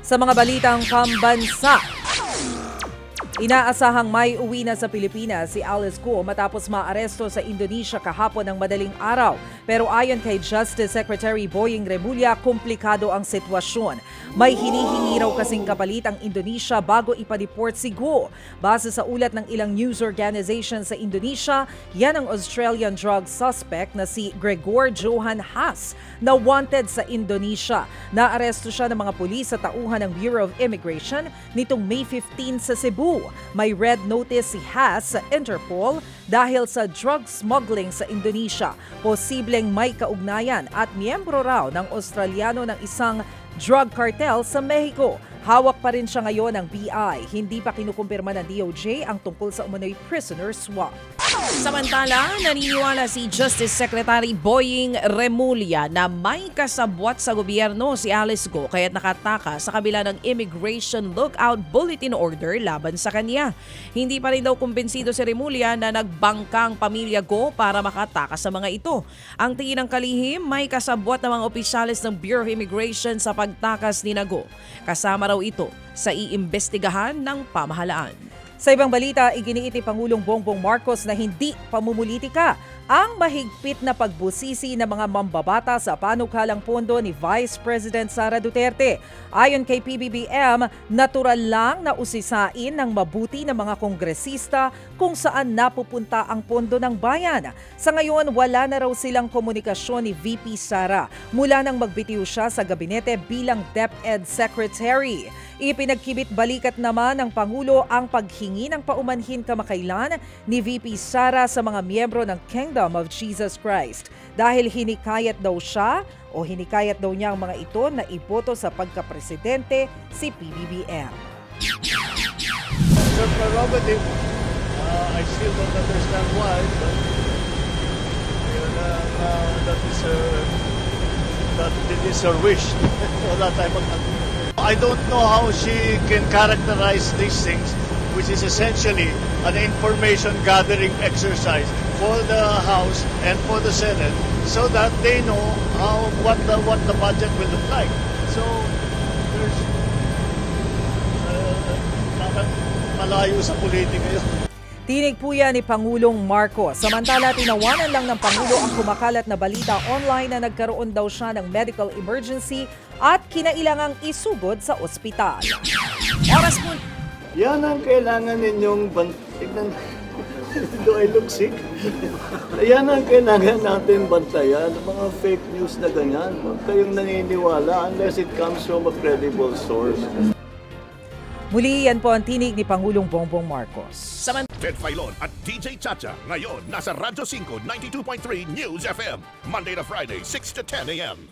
Sa mga balitang pambansa, inaasahang may uwi na sa Pilipinas si Alice Go matapos maaresto sa Indonesia kahapon ng madaling araw. Pero ayon kay Justice Secretary Boying Remulla, komplikado ang sitwasyon. May hinihingi raw kasing kapalit ang Indonesia bago ipa-deport si Go. Base sa ulat ng ilang news organization sa Indonesia, yan ang Australian drug suspect na si Gregor Johan Haas na wanted sa Indonesia. Naaresto siya ng mga pulis sa tauhan ng Bureau of Immigration nitong May 15 sa Cebu. May red notice si Haas sa Interpol dahil sa drug smuggling sa Indonesia. Posibleng may kaugnayan at miyembro raw ng Australiano ng isang drug cartel sa Mexico. Hawak pa rin siya ngayon ng BI. Hindi pa kinukumpirma ng DOJ ang tungkol sa umano'y prisoner swap. Samantala, naniniwala si Justice Secretary Boying Remulla na may kasabwat sa gobyerno si Alice Go kaya't nakataka sa kabila ng Immigration Lookout Bulletin Order laban sa kanya. Hindi pa rin daw kumbinsido si Remulla na nagbangkang pamilya Go para makatakas sa mga ito. Ang tingin ng kalihim, may kasabwat ng mga opisyalis ng Bureau of Immigration sa pagtakas ni Go. Kasama raw ito sa iimbestigahan ng pamahalaan. Sa ibang balita, iginiit ni Pangulong Bongbong Marcos na hindi pamumulitika ang mahigpit na pagbusisi ng mga mambabata sa panukalang pondo ni Vice President Sara Duterte. Ayon kay PBBM, natural lang na usisain ng mabuti ng mga kongresista kung saan napupunta ang pondo ng bayan. Sa ngayon, wala na raw silang komunikasyon ni VP Sara mula nang magbitiw siya sa gabinete bilang DepEd Secretary. Ipinagkibit balikat naman ng Pangulo ang paghingi ng paumanhin kamakailan ni VP Sara sa mga miyembro ng Kingdom of Jesus Christ dahil hinikayat daw niya ang mga ito na iboto sa pagkapresidente si PBBM. Your prerogative, I still don't understand why, but that is her wish. Wala tayong magkakaroon. I don't know how she can characterize these things, which is essentially an information gathering exercise for the House and for the Senate, so that they know what the budget will look like. So there's malayo sa politika yun. Tinig po yan ni Pangulong Marcos. Samantala, tinawanan lang ng Pangulo ang kumakalat na balita online na nagkaroon daw siya ng medical emergency at kinailangang isugod sa ospital. Oras po. Yan ang kailangan ninyong tignan. Do I look sick? Yan ang kailangan natin bantayan. Mga fake news na ganyan. Huwag kayong naniniwala unless it comes from a credible source. Muli, yan po ang tinig ni Pangulong Bongbong Marcos. Ted Filon at DJ Chacha ngayon nasa Radyo 5 92.3 News FM Monday to Friday 6 to 10 a.m.